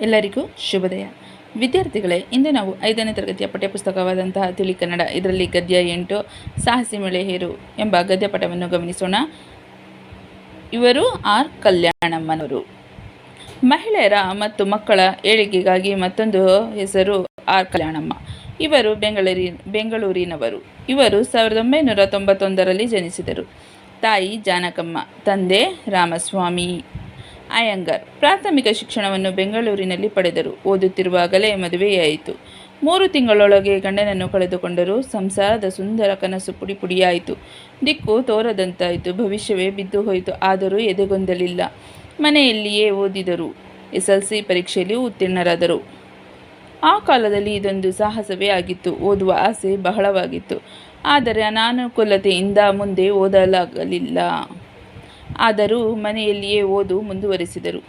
ಎಲ್ಲರಿಗೂ ಶುಭೋದಯ. ವಿದ್ಯಾರ್ಥಿಗಳೇ, ಇಂದು ನಾವು 5ನೇ ತರಗತಿಯ ಪಠ್ಯಪುಸ್ತಕವಾದಂತಹ ತಿಳಿ ಕನ್ನಡ ಇದರಲ್ಲಿ ಗದ್ಯ 8 ಸಾಹಸಿ ಮಳೆಹೇರು ಎಂಬ ಗದ್ಯ ಪಠವನ್ನು ಗಮನಿಸೋಣ. ಇವರು ಆರ್ ಕಲ್ಯಾಣಮ್ಮನವರು. ಮಹಿಳೆಯರ ಮತ್ತು ಮಕ್ಕಳ ಏಳಿಗೆಗಾಗಿ ಮತ್ತೊಂದು ಹೆಸರು ಆರ್ ಕಲ್ಯಾಣಮ್ಮ. ಇವರು ಬೆಂಗಳೂರಿನವರು. ಇವರು 1991ರಲ್ಲಿ ಜನಿಸಿದರು. ತಾಯಿ ಜಾನಕಮ್ಮ, ತಂದೆ ರಾಮಸ್ವಾಮಿ ಅಯ್ಯಂಗಾರ್. ಪ್ರಾಥಮಿಕ ಶಿಕ್ಷಣವನ್ನು ಬೆಂಗಳೂರಿನಲ್ಲಿ ಪಡೆದರು. ಓದುತ್ತಿರುವಾಗಲೇ ಮದುವೆಯಾಯಿತು. 3 ತಿಂಗಳೊಳಗೆ ಗಂಡನನ್ನು ಕಳೆದುಕೊಂಡರು. ಸಂಸಾರದ ಸುಂದರ ಕನಸು ಪುಡಿಯಾಯಿತು. ದಿಕ್ಕು ತೋರದಂತಾಯಿತು. ಭವಿಷ್ಯವೇ ಬಿದ್ದು ಹೋಯಿತು. ಆದರೂ ಎದೆಗೊಂದಲಿಲ್ಲ. ಮನೆಯಲ್ಲಿಯೇ ಓದಿದರು. SLC ಪರೀಕ್ಷೆಯಲ್ಲಿ ಉತ್ತೀರ್ಣರಾದರು. ಆ ಕಾಲದಲ್ಲಿ ಇದೊಂದು ಸಾಹಸವೇ ಆಗಿತ್ತು. ಓದುವ ಆಸೆ ಬಹಳವಾಗಿತ್ತು. ಆದರೆ ಅನಾನುಕೂಲತೆಯಿಂದ ಮುಂದೆ ಓದಲಾಗಲಿಲ್ಲ. ಆದರೂ ಮನೆಯಲ್ಲಿಯೇ ಓದು ಮುಂದುವರಿಸಿದರು.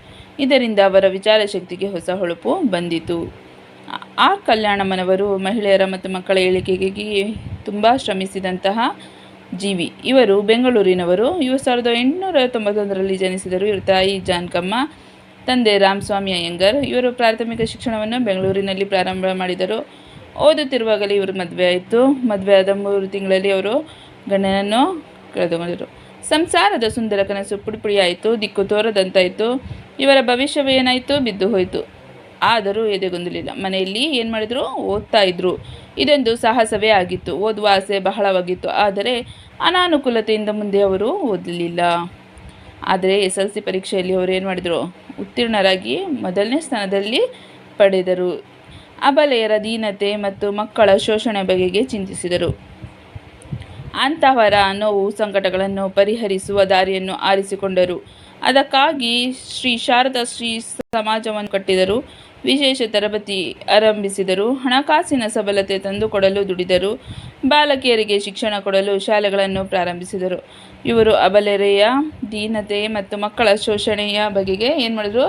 ಇದರಿಂದ ಅವರ ವಿಚಾರಶಕ್ತಿಗೆ ಹೊಸ ಹೊಳಪು ಬಂದಿತು. ಆರ್ ಕಲ್ಯಾಣಮ್ಮನವರು ಮಹಿಳೆಯರ ಮತ್ತು ಮಕ್ಕಳ ಏಳಿಗೆಗೆ ತುಂಬ ಶ್ರಮಿಸಿದಂತಹ ಜೀವಿ. ಇವರು ಬೆಂಗಳೂರಿನವರು. ಇವರು 1891ರಲ್ಲಿ ಜನಿಸಿದರು. ಇವರ ತಾಯಿ ಜಾನಕಮ್ಮ, ತಂದೆ ರಾಮಸ್ವಾಮಿ ಅಯ್ಯಂಗಾರ್. ಇವರು ಪ್ರಾಥಮಿಕ ಶಿಕ್ಷಣವನ್ನು ಬೆಂಗಳೂರಿನಲ್ಲಿ ಪ್ರಾರಂಭ ಮಾಡಿದರು. ಓದುತ್ತಿರುವಾಗಲೇ ಇವರು ಮದುವೆಯಾಯಿತು. ಮದುವೆಯಾದ 3 ತಿಂಗಳಲ್ಲಿ ಅವರು ಗಂಡನನ್ನು ಕಳೆದುಕೊಂಡರು. ಸಂಸಾರದ ಸುಂದರ ಕನಸು ಪುಡಿಯಾಯಿತು. ದಿಕ್ಕು ತೋರದಂತಾಯಿತು. ಇವರ ಭವಿಷ್ಯವೇನಾಯಿತು? ಬಿದ್ದು ಹೋಯಿತು. ಆದರೂ ಎದೆಗೊಂದಲಿಲ್ಲ. ಮನೆಯಲ್ಲಿ ಏನು ಮಾಡಿದ್ರು? ಓದ್ತಾ ಇದ್ರು. ಇದೊಂದು ಸಾಹಸವೇ ಆಗಿತ್ತು. ಓದುವ ಆಸೆ ಬಹಳವಾಗಿತ್ತು. ಆದರೆ ಅನಾನುಕೂಲತೆಯಿಂದ ಮುಂದೆ ಅವರು ಓದಲಿಲ್ಲ. ಆದರೆ SLC ಪರೀಕ್ಷೆಯಲ್ಲಿ ಅವರು ಏನು ಮಾಡಿದರು? ಉತ್ತೀರ್ಣರಾಗಿ ಮೊದಲನೇ ಸ್ಥಾನದಲ್ಲಿ ಪಡೆದರು. ಅಬಲೆಯರ ದೀನತೆ ಮತ್ತು ಮಕ್ಕಳ ಶೋಷಣೆ ಬಗೆಗೆ ಚಿಂತಿಸಿದರು. ಅಂತಹವರ ನೋವು ಸಂಕಟಗಳನ್ನು ಪರಿಹರಿಸುವ ದಾರಿಯನ್ನು ಆರಿಸಿಕೊಂಡರು. ಅದಕ್ಕಾಗಿ ಶ್ರೀ ಶಾರದಾ ಶ್ರೀ ಸಮಾಜವನ್ನು ಕಟ್ಟಿದರು. ವಿಶೇಷ ತರಬೇತಿ ಆರಂಭಿಸಿದರು. ಹಣಕಾಸಿನ ಸಬಲತೆ ತಂದುಕೊಡಲು ದುಡಿದರು. ಬಾಲಕಿಯರಿಗೆ ಶಿಕ್ಷಣ ಕೊಡಲು ಶಾಲೆಗಳನ್ನು ಪ್ರಾರಂಭಿಸಿದರು. ಇವರು ಅಬಲೆಯರ ದೀನತೆ ಮತ್ತು ಮಕ್ಕಳ ಶೋಷಣೆಯ ಬಗೆಗೆ ಏನು ಮಾಡಿದ್ರು?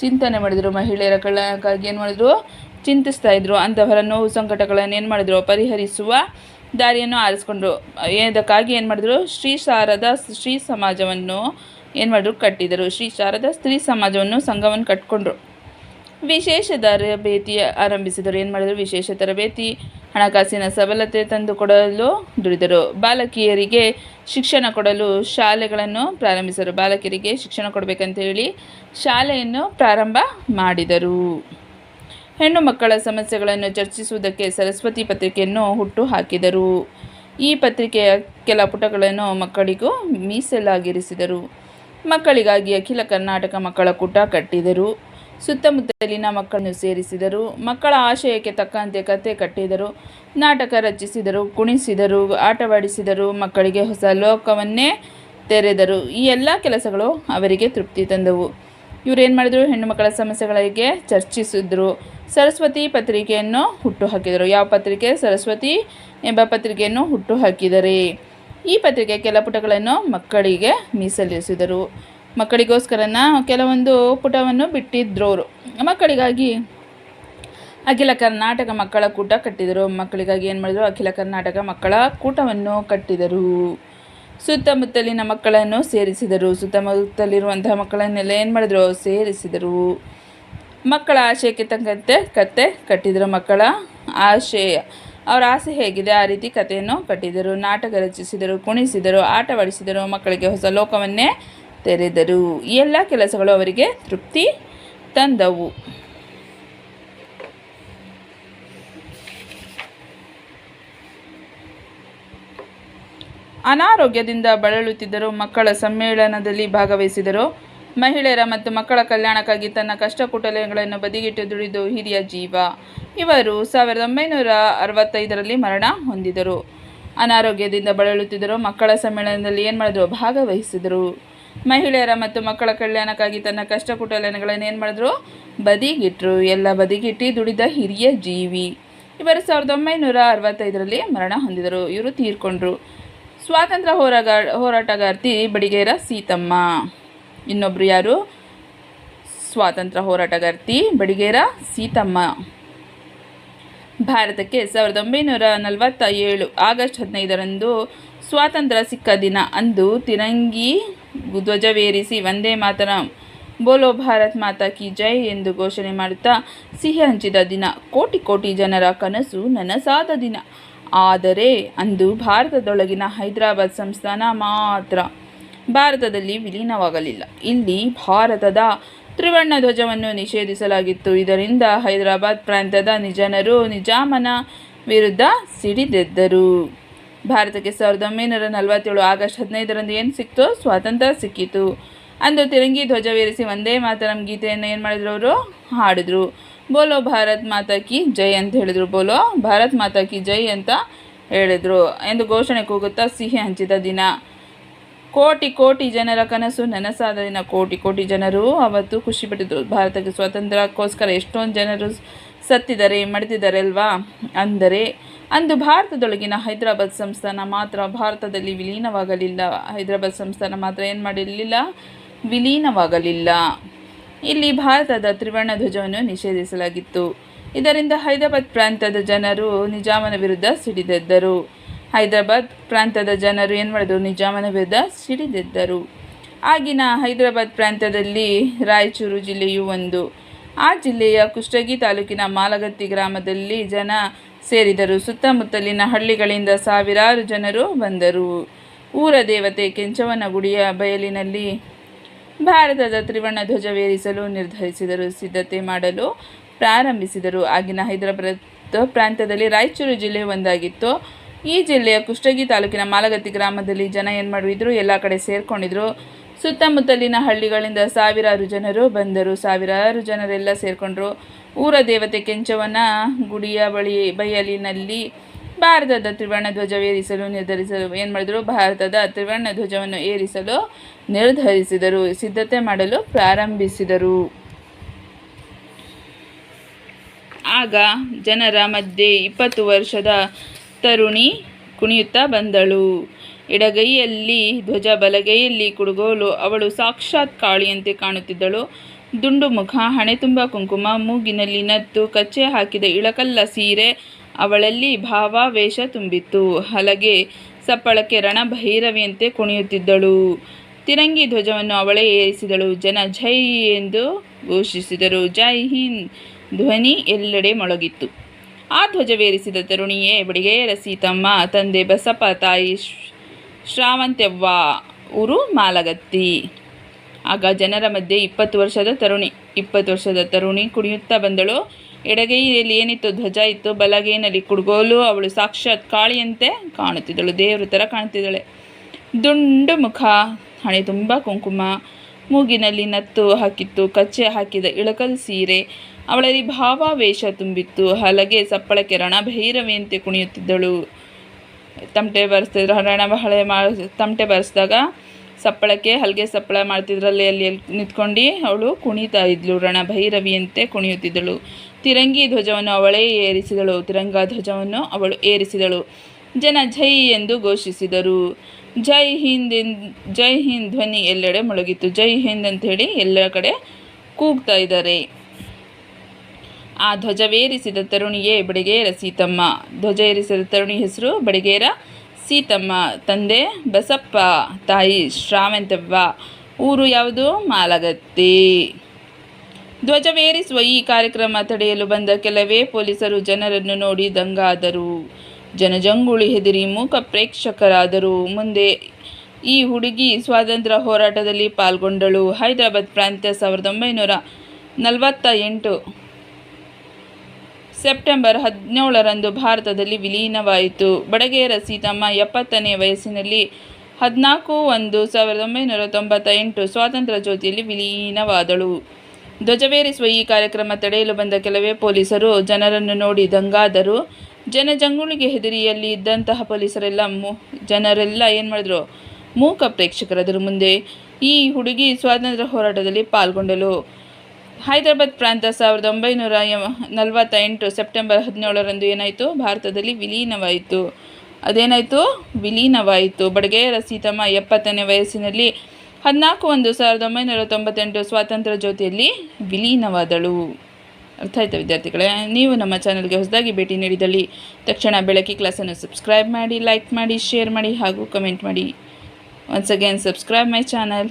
ಚಿಂತನೆ ಮಾಡಿದರು. ಮಹಿಳೆಯರ ಕಲ್ಯಾಣಕ್ಕಾಗಿ ಏನು ಮಾಡಿದ್ರು? ಚಿಂತಿಸ್ತಾ ಇದ್ರು. ಅಂತಹವರ ನೋವು ಸಂಕಟಗಳನ್ನು ಏನು ಮಾಡಿದ್ರು? ಪರಿಹರಿಸುವ ದಾರಿಯನ್ನು ಆರಿಸ್ಕೊಂಡ್ರು. ಇದಕ್ಕಾಗಿ ಏನು ಮಾಡಿದ್ರು? ಶ್ರೀ ಶಾರದಾ ಸ್ತ್ರೀ ಸಮಾಜವನ್ನು ಏನು ಮಾಡಿದ್ರು? ಕಟ್ಟಿದರು. ಶ್ರೀ ಶಾರದಾ ಸ್ತ್ರೀ ಸಮಾಜವನ್ನು ಸಂಘವನ್ನು ಕಟ್ಕೊಂಡ್ರು. ವಿಶೇಷ ತರಬೇತಿ ಆರಂಭಿಸಿದರು. ಏನು ಮಾಡಿದ್ರು? ವಿಶೇಷ ತರಬೇತಿ, ಹಣಕಾಸಿನ ಸಬಲತೆ ತಂದುಕೊಡಲು ದುಡಿದರು. ಬಾಲಕಿಯರಿಗೆ ಶಿಕ್ಷಣ ಕೊಡಲು ಶಾಲೆಗಳನ್ನು ಪ್ರಾರಂಭಿಸಿದರು. ಬಾಲಕಿಯರಿಗೆ ಶಿಕ್ಷಣ ಕೊಡಬೇಕಂತ ಹೇಳಿ ಶಾಲೆಯನ್ನು ಪ್ರಾರಂಭ ಮಾಡಿದರು. ಹೆಣ್ಣು ಮಕ್ಕಳ ಸಮಸ್ಯೆಗಳನ್ನು ಚರ್ಚಿಸುವುದಕ್ಕೆ ಸರಸ್ವತಿ ಪತ್ರಿಕೆಯನ್ನು ಹುಟ್ಟು ಹಾಕಿದರು. ಈ ಪತ್ರಿಕೆಯ ಕೆಲ ಪುಟಗಳನ್ನು ಮಕ್ಕಳಿಗೂ ಮೀಸಲಾಗಿರಿಸಿದರು. ಮಕ್ಕಳಿಗಾಗಿ ಅಖಿಲ ಕರ್ನಾಟಕ ಮಕ್ಕಳ ಕೂಟ ಕಟ್ಟಿದರು. ಸುತ್ತಮುತ್ತಲಿನ ಮಕ್ಕಳನ್ನು ಸೇರಿಸಿದರು. ಮಕ್ಕಳ ಆಶಯಕ್ಕೆ ತಕ್ಕಂತೆ ಕತೆ ಕಟ್ಟಿದರು. ನಾಟಕ ರಚಿಸಿದರು. ಕುಣಿಸಿದರು. ಆಟವಾಡಿಸಿದರು. ಮಕ್ಕಳಿಗೆ ಹೊಸ ಲೋಕವನ್ನೇ ತೆರೆದರು. ಈ ಎಲ್ಲ ಕೆಲಸಗಳು ಅವರಿಗೆ ತೃಪ್ತಿ ತಂದವು. ಇವರು ಏನು ಮಾಡಿದರು? ಹೆಣ್ಣು ಮಕ್ಕಳ ಸಮಸ್ಯೆಗಳಿಗೆ ಚರ್ಚಿಸಿದ್ರು. ಸರಸ್ವತಿ ಪತ್ರಿಕೆಯನ್ನು ಹುಟ್ಟು ಹಾಕಿದರು. ಯಾವ ಪತ್ರಿಕೆ? ಸರಸ್ವತಿ ಎಂಬ ಪತ್ರಿಕೆಯನ್ನು ಹುಟ್ಟು ಹಾಕಿದರೆ ಈ ಪತ್ರಿಕೆ ಕೆಲ ಪುಟಗಳನ್ನು ಮಕ್ಕಳಿಗೆ ಮೀಸಲಿರಿಸಿದರು. ಮಕ್ಕಳಿಗೋಸ್ಕರನ ಕೆಲವೊಂದು ಪುಟವನ್ನು ಬಿಟ್ಟಿದ್ರು. ಅವರು ಮಕ್ಕಳಿಗಾಗಿ ಅಖಿಲ ಕರ್ನಾಟಕ ಮಕ್ಕಳ ಕೂಟ ಕಟ್ಟಿದರು. ಮಕ್ಕಳಿಗಾಗಿ ಏನು ಮಾಡಿದರು? ಅಖಿಲ ಕರ್ನಾಟಕ ಮಕ್ಕಳ ಕೂಟವನ್ನು ಕಟ್ಟಿದರು. ಸುತ್ತಮುತ್ತಲಿನ ಮಕ್ಕಳನ್ನು ಸೇರಿಸಿದರು. ಸುತ್ತಮುತ್ತಲಿರುವಂತಹ ಮಕ್ಕಳನ್ನೆಲ್ಲ ಏನು ಮಾಡಿದ್ರು? ಸೇರಿಸಿದರು. ಮಕ್ಕಳ ಆಶಯಕ್ಕೆ ತಕ್ಕಂತೆ ಕತೆ ಕಟ್ಟಿದರು. ಮಕ್ಕಳ ಆಶಯ, ಅವರ ಆಸೆ ಹೇಗಿದೆ ಆ ರೀತಿ ಕಥೆಯನ್ನು ಕಟ್ಟಿದರು. ನಾಟಕ ರಚಿಸಿದರು. ಕುಣಿಸಿದರು. ಆಟವಾಡಿಸಿದರು. ಮಕ್ಕಳಿಗೆ ಹೊಸ ಲೋಕವನ್ನೇ ತೆರೆದರು. ಈ ಎಲ್ಲ ಕೆಲಸಗಳು ಅವರಿಗೆ ತೃಪ್ತಿ ತಂದವು. ಅನಾರೋಗ್ಯದಿಂದ ಬಳಲುತ್ತಿದ್ದರು. ಮಕ್ಕಳ ಸಮ್ಮೇಳನದಲ್ಲಿ ಭಾಗವಹಿಸಿದರು. ಮಹಿಳೆಯರ ಮತ್ತು ಮಕ್ಕಳ ಕಲ್ಯಾಣಕ್ಕಾಗಿ ತನ್ನ ಕಷ್ಟ ಕುಟಲೆಗಳನ್ನು ಬದಿಗಿಟ್ಟು ದುಡಿದು ಹಿರಿಯ ಜೀವ. ಇವರು 1965ರಲ್ಲಿ ಮರಣ ಹೊಂದಿದರು. ಅನಾರೋಗ್ಯದಿಂದ ಬಳಲುತ್ತಿದ್ದರು. ಮಕ್ಕಳ ಸಮ್ಮೇಳನದಲ್ಲಿ ಏನು ಮಾಡಿದ್ರು? ಭಾಗವಹಿಸಿದರು. ಮಹಿಳೆಯರ ಮತ್ತು ಮಕ್ಕಳ ಕಲ್ಯಾಣಕ್ಕಾಗಿ ತನ್ನ ಕಷ್ಟ ಕುಟಲೆಗಳನ್ನು ಏನು ಮಾಡಿದ್ರು? ಬದಿಗಿಟ್ರು. ಎಲ್ಲ ಬದಿಗಿಟ್ಟು ದುಡಿದ ಹಿರಿಯ ಜೀವಿ. ಇವರು 1965ರಲ್ಲಿ ಮರಣ ಹೊಂದಿದರು. ಇವರು ತೀರ್ಕೊಂಡ್ರು. ಸ್ವಾತಂತ್ರ್ಯ ಹೋರಾಟಗಾರ್ತಿ ಬಡಿಗೇರ ಸೀತಮ್ಮ. ಇನ್ನೊಬ್ಬರು ಯಾರು? ಸ್ವಾತಂತ್ರ್ಯ ಹೋರಾಟಗಾರ್ತಿ ಬಡಿಗೇರ ಸೀತಮ್ಮ. ಭಾರತಕ್ಕೆ 1947 ಆಗಸ್ಟ್ 15ರಂದು ಸ್ವಾತಂತ್ರ್ಯ ಸಿಕ್ಕ ದಿನ. ಅಂದು ತಿರಂಗಿ ಧ್ವಜವೇರಿಸಿ ವಂದೇ ಮಾತರಂ ಬೋಲೋ ಭಾರತ್ ಮಾತಾ ಕಿ ಜೈ ಎಂದು ಘೋಷಣೆ ಮಾಡುತ್ತಾ ಸಿಹಿ ಹಂಚಿದ ದಿನ. ಕೋಟಿ ಕೋಟಿ ಜನರ ಕನಸು ನನಸಾದ ದಿನ. ಆದರೆ ಅಂದು ಭಾರತದೊಳಗಿನ ಹೈದರಾಬಾದ್ ಸಂಸ್ಥಾನ ಮಾತ್ರ ಭಾರತದಲ್ಲಿ ವಿಲೀನವಾಗಲಿಲ್ಲ. ಇಲ್ಲಿ ಭಾರತದ ತ್ರಿವರ್ಣ ಧ್ವಜವನ್ನು ನಿಷೇಧಿಸಲಾಗಿತ್ತು. ಇದರಿಂದ ಹೈದರಾಬಾದ್ ಪ್ರಾಂತ್ಯದ ಜನರು ನಿಜಾಮನ ವಿರುದ್ಧ ಸಿಡಿದೆದ್ದರು. ಭಾರತಕ್ಕೆ 1947 ಆಗಸ್ಟ್ 15ರಂದು ಏನು ಸಿಕ್ತು? ಸ್ವಾತಂತ್ರ್ಯ ಸಿಕ್ಕಿತು. ಅಂದು ತಿರಂಗಿ ಧ್ವಜವೇರಿಸಿ ವಂದೇ ಮಾತರಂ ಗೀತೆಯನ್ನು ಏನು ಮಾಡಿದ್ರು? ಅವರು ಹಾಡಿದ್ರು. ಬೋಲೋ ಭಾರತ್ ಮಾತಾ ಕಿ ಜೈ ಅಂತ ಹೇಳಿದರು. ಬೋಲೋ ಭಾರತ್ ಮಾತಾ ಕಿ ಜೈ ಅಂತ ಹೇಳಿದರು ಎಂದು ಘೋಷಣೆ ಕೂಗುತ್ತಾ ಸಿಹಿ ಹಂಚಿದ ದಿನ. ಕೋಟಿ ಕೋಟಿ ಜನರ ಕನಸು ನನಸಾದ ದಿನ. ಕೋಟಿ ಕೋಟಿ ಜನರು ಅವತ್ತು ಖುಷಿಪಟ್ಟಿದ್ರು. ಭಾರತಕ್ಕೆ ಸ್ವಾತಂತ್ರ್ಯಕ್ಕೋಸ್ಕರ ಎಷ್ಟೊಂದು ಜನರು ಸತ್ತಿದ್ದಾರೆ, ಮಡಿದಿದ್ದಾರೆ ಅಲ್ವಾ. ಅಂದರೆ ಅಂದು ಭಾರತದೊಳಗಿನ ಹೈದರಾಬಾದ್ ಸಂಸ್ಥಾನ ಮಾತ್ರ ಭಾರತದಲ್ಲಿ ವಿಲೀನವಾಗಲಿಲ್ಲ. ಹೈದರಾಬಾದ್ ಸಂಸ್ಥಾನ ಮಾತ್ರ ಏನು ಮಾಡಲಿಲ್ಲ? ವಿಲೀನವಾಗಲಿಲ್ಲ. ಇಲ್ಲಿ ಭಾರತದ ತ್ರಿವರ್ಣ ಧ್ವಜವನ್ನು ನಿಷೇಧಿಸಲಾಗಿತ್ತು. ಇದರಿಂದ ಹೈದರಾಬಾದ್ ಪ್ರಾಂತ್ಯದ ಜನರು ನಿಜಾಮನ ವಿರುದ್ಧ ಸಿಡಿದೆದ್ದರು. ಹೈದರಾಬಾದ್ ಪ್ರಾಂತ್ಯದ ಜನರು ಏನು ಮಾಡಿದ್ರು? ನಿಜಾಮನ ವಿರುದ್ಧ ಸಿಡಿದೆದ್ದರು. ಆಗಿನ ಹೈದರಾಬಾದ್ ಪ್ರಾಂತ್ಯದಲ್ಲಿ ರಾಯಚೂರು ಜಿಲ್ಲೆಯು ಒಂದು. ಆ ಜಿಲ್ಲೆಯ ಕುಷ್ಟಗಿ ತಾಲೂಕಿನ ಮಾಲಗತ್ತಿ ಗ್ರಾಮದಲ್ಲಿ ಜನ ಸೇರಿದರು. ಸುತ್ತಮುತ್ತಲಿನ ಹಳ್ಳಿಗಳಿಂದ ಸಾವಿರಾರು ಜನರು ಬಂದರು. ಊರ ದೇವತೆ ಕೆಂಚವ್ವನಗುಡಿಯ ಬಯಲಿನಲ್ಲಿ ಭಾರತದ ತ್ರಿವರ್ಣ ಧ್ವಜವೇರಿಸಲು ನಿರ್ಧರಿಸಿದರು. ಸಿದ್ಧತೆ ಮಾಡಲು ಪ್ರಾರಂಭಿಸಿದರು. ಆಗಿನ ಹೈದರಾಬಾದ್ ಪ್ರಾಂತ್ಯದಲ್ಲಿ ರಾಯಚೂರು ಜಿಲ್ಲೆ ಒಂದಾಗಿತ್ತು. ಈ ಜಿಲ್ಲೆಯ ಕುಷ್ಟಗಿ ತಾಲೂಕಿನ ಮಾಲಗತ್ತಿ ಗ್ರಾಮದಲ್ಲಿ ಜನ ಏನು ಮಾಡಿದ್ರು? ಎಲ್ಲ ಕಡೆ ಸೇರ್ಕೊಂಡಿದ್ರು. ಸುತ್ತಮುತ್ತಲಿನ ಹಳ್ಳಿಗಳಿಂದ ಸಾವಿರಾರು ಜನರು ಬಂದರು. ಸಾವಿರಾರು ಜನರೆಲ್ಲ ಸೇರಿಕೊಂಡ್ರು. ಊರ ದೇವತೆ ಕೆಂಚವ್ವನ ಗುಡಿಯ ಬಯಲಿನಲ್ಲಿ ಭಾರತದ ತ್ರಿವರ್ಣ ಧ್ವಜವೇರಿಸಲು ನಿರ್ಧರಿಸಲು ಏನು ಮಾಡಿದರು? ಭಾರತದ ತ್ರಿವರ್ಣ ಧ್ವಜವನ್ನು ಏರಿಸಲು ನಿರ್ಧರಿಸಿದರು. ಸಿದ್ಧತೆ ಮಾಡಲು ಪ್ರಾರಂಭಿಸಿದರು. ಆಗ ಜನರ ಮಧ್ಯೆ 20 ವರ್ಷದ ತರುಣಿ ಕುಣಿಯುತ್ತಾ ಬಂದಳು. ಎಡಗೈಯಲ್ಲಿ ಧ್ವಜ, ಬಲಗೈಯಲ್ಲಿ ಕುಡುಗೋಲು. ಅವಳು ಸಾಕ್ಷಾತ್ ಕಾಳಿಯಂತೆ ಕಾಣುತ್ತಿದ್ದಳು. ದುಂಡು ಮುಖ, ಹಣೆ ತುಂಬ ಕುಂಕುಮ, ಮೂಗಿನಲ್ಲಿ ನತ್ತು, ಕಚ್ಚೆ ಹಾಕಿದ ಇಳಕಲ್ಲ ಸೀರೆ. ಅವಳಲ್ಲಿ ಭಾವಾವೇಶ ತುಂಬಿತ್ತು. ಹಲಗೆ ಸಪ್ಪಳಕ್ಕೆ ರಣಭೈರವಿಯಂತೆ ಕುಣಿಯುತ್ತಿದ್ದಳು. ತಿರಂಗಿ ಧ್ವಜವನ್ನು ಅವಳೇ ಏರಿಸಿದಳು. ಜನ ಜೈ ಎಂದು ಘೋಷಿಸಿದರು. ಜೈ ಹಿಂದ್ ಧ್ವನಿ ಎಲ್ಲೆಡೆ ಮೊಳಗಿತ್ತು. ಆ ಧ್ವಜವೇರಿಸಿದ ತರುಣಿಯೇ ಬಡಿಗೇರ ಸೀತಮ್ಮ. ತಂದೆ ಬಸಪ್ಪ, ತಾಯಿ ಶ್ರಾವಂತವ್ವ, ಊರು ಮಾಲಗತ್ತಿ. ಆಗ ಜನರ ಮಧ್ಯೆ 20 ವರ್ಷದ ತರುಣಿ ಕುಣಿಯುತ್ತಾ ಬಂದಳು. ಎಡಗೈಯಲ್ಲಿ ಏನಿತ್ತು? ಧ್ವಜ ಇತ್ತು. ಬಲಗೈನಲ್ಲಿ ಕುಡುಗೋಲು. ಅವಳು ಸಾಕ್ಷಾತ್ ಕಾಳಿಯಂತೆ ಕಾಣುತ್ತಿದ್ದಳು. ದೇವ್ರ ಥರ ಕಾಣ್ತಿದ್ದಾಳೆ. ದುಂಡು ಮುಖ, ಹಣೆ ತುಂಬ ಕುಂಕುಮ, ಮೂಗಿನಲ್ಲಿ ನತ್ತು ಹಾಕಿತ್ತು, ಕಚ್ಚೆ ಹಾಕಿದ ಇಳಕಲ್ ಸೀರೆ. ಅವಳಲ್ಲಿ ಭಾವಾವೇಶ ತುಂಬಿತ್ತು. ಹಲಗೆ ಸಪ್ಪಳಕ್ಕೆ ರಣಭೈರವಿಯಂತೆ ಕುಣಿಯುತ್ತಿದ್ದಳು. ತಮಟೆ ಬಾರಿಸ್ತಿದ್ರು. ತಮಟೆ ಬಾರಿಸಿದಾಗ ಸಪ್ಪಳಕ್ಕೆ ಹಲಗೆ ಸಪ್ಪಳ ಮಾಡ್ತಿದ್ರಲ್ಲಿ ಅಲ್ಲಿ ನಿಂತ್ಕೊಂಡು ಅವಳು ಕುಣಿತಾ ಇದ್ಲು. ರಣಭೈರವಿಯಂತೆ ಕುಣಿಯುತ್ತಿದ್ದಳು. ತಿರಂಗಿ ಧ್ವಜವನ್ನು ಅವಳೇ ಏರಿಸಿದಳು. ತಿರಂಗ ಧ್ವಜವನ್ನು ಅವಳು ಏರಿಸಿದಳು. ಜನ ಜೈ ಎಂದು ಘೋಷಿಸಿದರು. ಜೈ ಹಿಂದ್ ಧ್ವನಿ ಎಲ್ಲೆಡೆ ಮೊಳಗಿತ್ತು. ಜೈ ಹಿಂದ್ ಅಂಥೇಳಿ ಎಲ್ಲ ಕಡೆ ಕೂಗ್ತಾ ಇದ್ದಾರೆ. ಆ ಧ್ವಜವೇರಿಸಿದ ತರುಣಿಯೇ ಬಡಿಗೇರ ಸೀತಮ್ಮ. ಧ್ವಜ ಏರಿಸಿದ ತರುಣಿ ಹೆಸರು ಬಡಿಗೇರ ಸೀತಮ್ಮ. ತಂದೆ ಬಸಪ್ಪ, ತಾಯಿ ಶ್ರಾವಂತವ್ವ, ಊರು ಯಾವುದು? ಮಾಲಗತ್ತಿ. ಧ್ವಜವೇರಿಸುವ ಈ ಕಾರ್ಯಕ್ರಮ ತಡೆಯಲು ಬಂದ ಕೆಲವೇ ಪೊಲೀಸರು ಜನರನ್ನು ನೋಡಿ ದಂಗಾದರು. ಜನಜಂಗುಳಿ ಹೆದರಿ ಮೂಕ ಪ್ರೇಕ್ಷಕರಾದರು. ಮುಂದೆ ಈ ಹುಡುಗಿ ಸ್ವಾತಂತ್ರ್ಯ ಹೋರಾಟದಲ್ಲಿ ಪಾಲ್ಗೊಂಡಳು. ಹೈದರಾಬಾದ್ ಪ್ರಾಂತ್ಯ 1948 ಸೆಪ್ಟೆಂಬರ್ 17ರಂದು ಭಾರತದಲ್ಲಿ ವಿಲೀನವಾಯಿತು. ಬಡಿಗೇರ ಸೀತಮ್ಮ 70ನೇ ವಯಸ್ಸಿನಲ್ಲಿ 14/1/1998 ಸ್ವಾತಂತ್ರ್ಯ ಜ್ಯೋತಿಯಲ್ಲಿ ವಿಲೀನವಾದಳು. ಧ್ವಜವೇರಿಸುವ ಈ ಕಾರ್ಯಕ್ರಮ ತಡೆಯಲು ಬಂದ ಕೆಲವೇ ಪೊಲೀಸರು ಜನರನ್ನು ನೋಡಿ ದಂಗಾದರು. ಜನಜಂಗುಳಿಗೆ ಹೆದರಿಯಲ್ಲಿ ಇದ್ದಂತಹ ಜನರೆಲ್ಲ ಏನು ಮಾಡಿದ್ರು? ಮೂಕ ಪ್ರೇಕ್ಷಕರಾದರು. ಮುಂದೆ ಈ ಹುಡುಗಿ ಸ್ವಾತಂತ್ರ್ಯ ಹೋರಾಟದಲ್ಲಿ ಪಾಲ್ಗೊಂಡಳು. ಹೈದರಾಬಾದ್ ಪ್ರಾಂತ್ಯ 1948 ಸೆಪ್ಟೆಂಬರ್ 17ರಂದು ಏನಾಯಿತು? ಭಾರತದಲ್ಲಿ ವಿಲೀನವಾಯಿತು. ಅದೇನಾಯಿತು? ವಿಲೀನವಾಯಿತು. ಬಡಿಗೇರ ಸೀತಮ್ಮ 70ನೇ ವಯಸ್ಸಿನಲ್ಲಿ 14/1/1998 ಸ್ವಾತಂತ್ರ್ಯ ಜ್ಯೋತಿಯಲ್ಲಿ ವಿಲೀನವಾದಳು. ಅರ್ಥ ಆಯ್ತಾ ವಿದ್ಯಾರ್ಥಿಗಳೇ? ನೀವು ನಮ್ಮ ಚಾನಲ್ಗೆ ಹೊಸದಾಗಿ ಭೇಟಿ ನೀಡಿದಲ್ಲಿ ತಕ್ಷಣ ಬೆಳಕಿ ಕ್ಲಾಸನ್ನು ಸಬ್ಸ್ಕ್ರೈಬ್ ಮಾಡಿ, ಲೈಕ್ ಮಾಡಿ, ಶೇರ್ ಮಾಡಿ ಹಾಗೂ ಕಮೆಂಟ್ ಮಾಡಿ. Once again subscribe my channel.